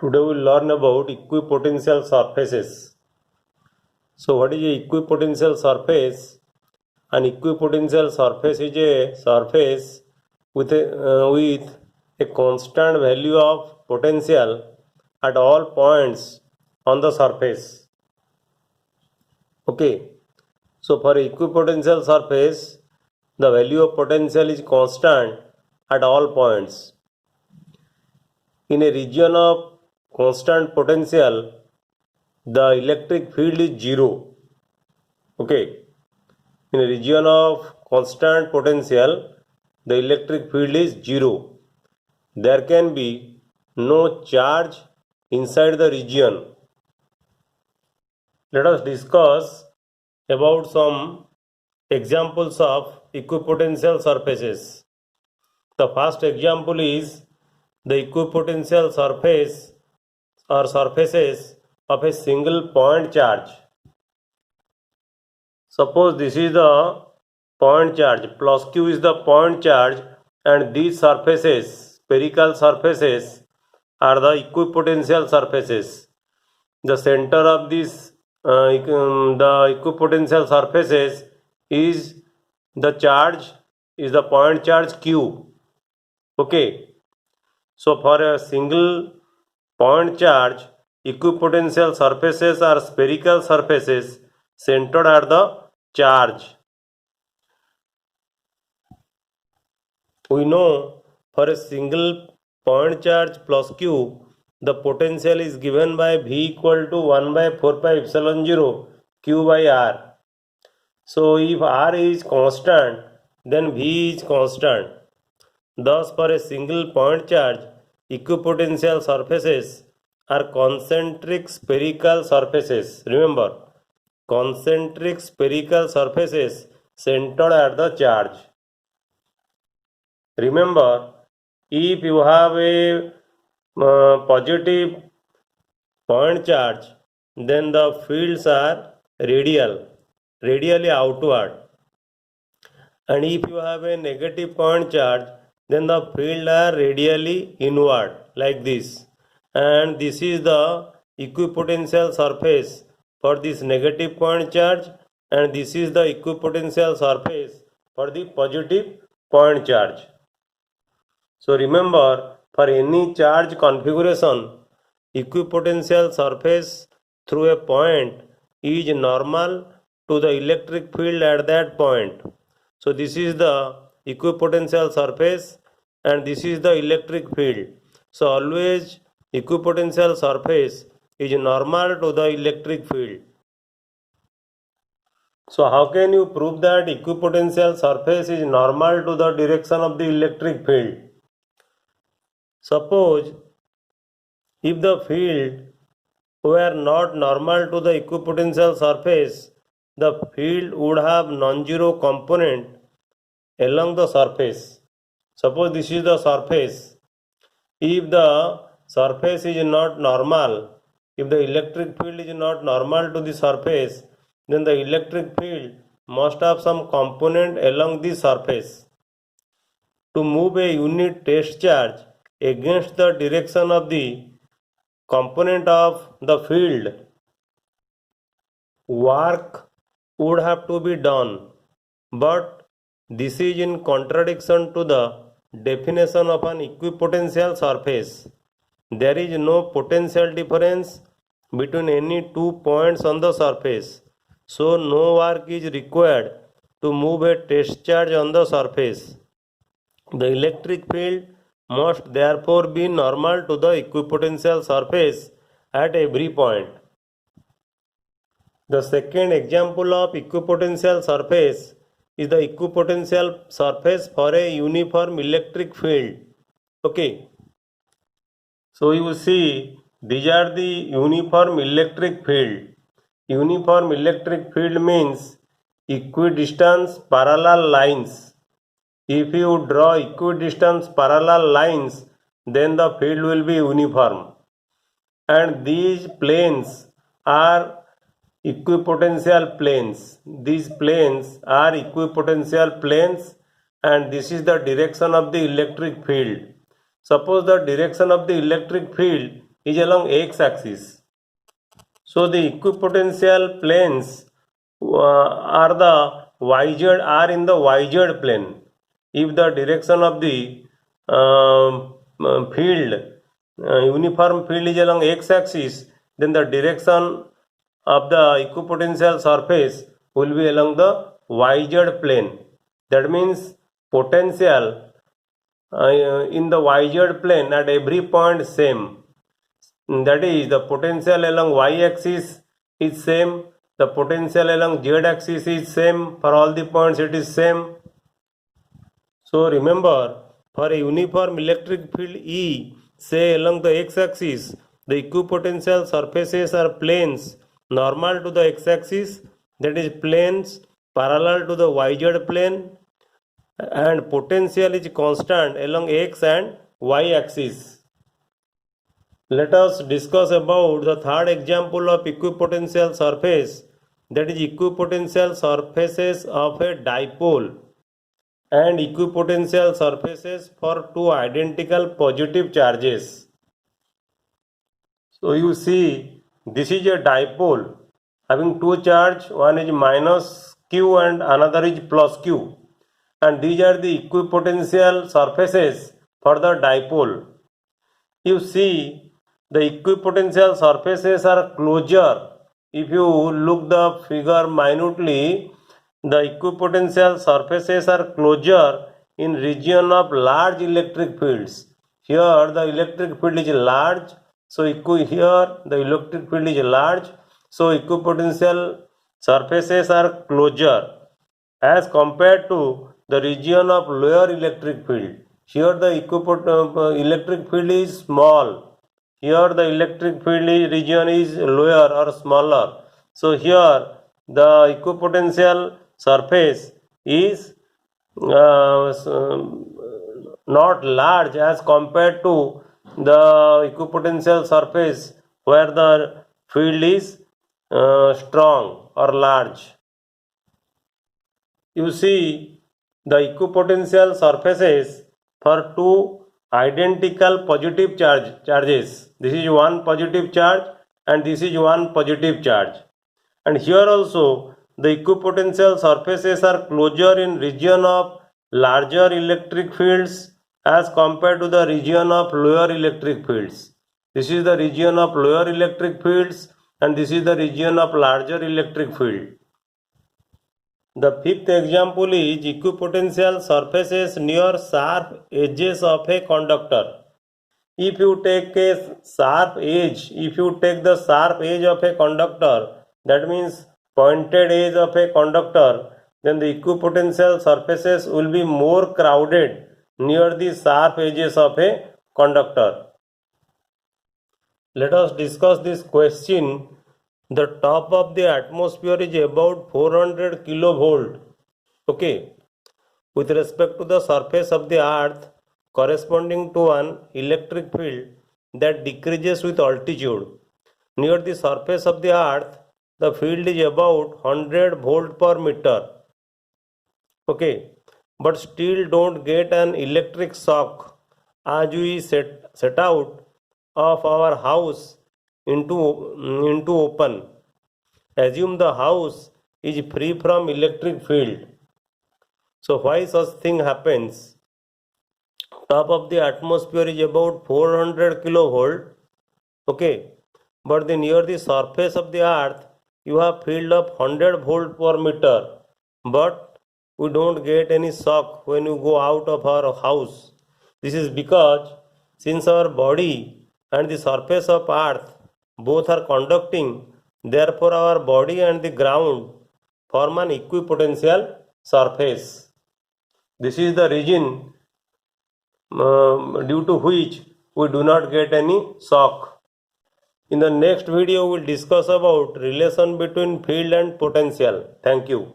Today we will learn about equipotential surfaces. So what is a equipotential surface? An equipotential surface is a surface with a constant value of potential at all points on the surface. Okay. So for equipotential surface, the value of potential is constant at all points. In a region of constant potential, the electric field is zero. Okay. In a region of constant potential, the electric field is zero. There can be no charge inside the region. Let us discuss about some examples of equipotential surfaces. The first example is the equipotential surface or surfaces of a single point charge. Suppose this is the point charge, plus q is the point charge, and these surfaces, spherical surfaces, are the equipotential surfaces. The center of this the equipotential surfaces is the charge, is the point charge q. Okay. So for a single point charge, equipotential surfaces are spherical surfaces centered at the charge. We know for a single point charge plus q, the potential is given by V equal to 1 by 4 pi epsilon 0 q by r. So if r is constant, then V is constant. Thus for a single point charge, equipotential surfaces are concentric spherical surfaces. Remember, concentric spherical surfaces centered at the charge. Remember, if you have a positive point charge, then the fields are radially outward. And if you have a negative point charge, then the fields are radially inward, like this. And this is the equipotential surface for this negative point charge, and this is the equipotential surface for the positive point charge. So remember, for any charge configuration, equipotential surface through a point is normal to the electric field at that point. So this is the equipotential surface and this is the electric field. So always equipotential surface is normal to the electric field. So how can you prove that equipotential surface is normal to the direction of the electric field? Suppose if the field were not normal to the equipotential surface, the field would have non-zero component along the surface. Suppose this is the surface. If the surface is not normal, if the electric field is not normal to the surface, then the electric field must have some component along the surface. To move a unit test charge against the direction of the component of the field, work would have to be done, but this is in contradiction to the definition of an equipotential surface. There is no potential difference between any 2 points on the surface, so no work is required to move a test charge on the surface. The electric field must therefore be normal to the equipotential surface at every point. The second example of equipotential surface is the equipotential surface for a uniform electric field. Okay. So you see, these are the uniform electric field. Uniform electric field means equidistant parallel lines. If you draw equidistant parallel lines, then the field will be uniform. And these planes are equipotential planes. These planes are equipotential planes, and this is the direction of the electric field. Suppose the direction of the electric field is along x axis. So the equipotential planes are in the yz plane. If the direction of the uniform field is along x axis, then the direction of the equipotential surface will be along the yz plane. That means potential in the yz plane at every point same. That is, the potential along y-axis is same, the potential along z-axis is same, for all the points it is same. So remember, for a uniform electric field E, say along the x-axis, the equipotential surfaces are planes normal to the x-axis, that is planes parallel to the yz plane, and potential is constant along x and y-axis. Let us discuss about the third example of equipotential surface, that is equipotential surfaces of a dipole and equipotential surfaces for two identical positive charges. So you see, this is a dipole having two charge, one is minus q and another is plus q, and these are the equipotential surfaces for the dipole. You see, the equipotential surfaces are closer. If you look the figure minutely, the equipotential surfaces are closer in region of large electric fields. Here the electric field is large, so here the electric field is large, so equipotential surfaces are closer as compared to the region of lower electric field. Here the electric field is small. Here the electric field region is lower or smaller. So here the equipotential surface is not large as compared to the equipotential surface where the field is strong or large. You see, the equipotential surfaces for two identical positive charges. This is one positive charge and this is one positive charge. And here also the equipotential surfaces are closer in region of larger electric fields as compared to the region of lower electric fields. This is the region of lower electric fields and this is the region of larger electric field. The fifth example is equipotential surfaces near sharp edges of a conductor. If you take the sharp edge of a conductor, that means pointed edge of a conductor, then the equipotential surfaces will be more crowded near the sharp edges of a conductor. Let us discuss this question. The top of the atmosphere is about 400 kilovolt. Okay. With respect to the surface of the earth corresponding to an electric field that decreases with altitude. Near the surface of the earth, the field is about 100 volt per meter. Okay. But still don't get an electric shock as we set out of our house into open. Assume the house is free from electric field. So why such thing happens? Top of the atmosphere is about 400 kilovolt. Okay. But near the surface of the earth you have field of 100 volt per meter. But we don't get any shock when you go out of our house. This is because since our body and the surface of earth both are conducting, therefore our body and the ground form an equipotential surface. This is the reason due to which we do not get any shock. In the next video we will discuss about relation between field and potential. Thank you.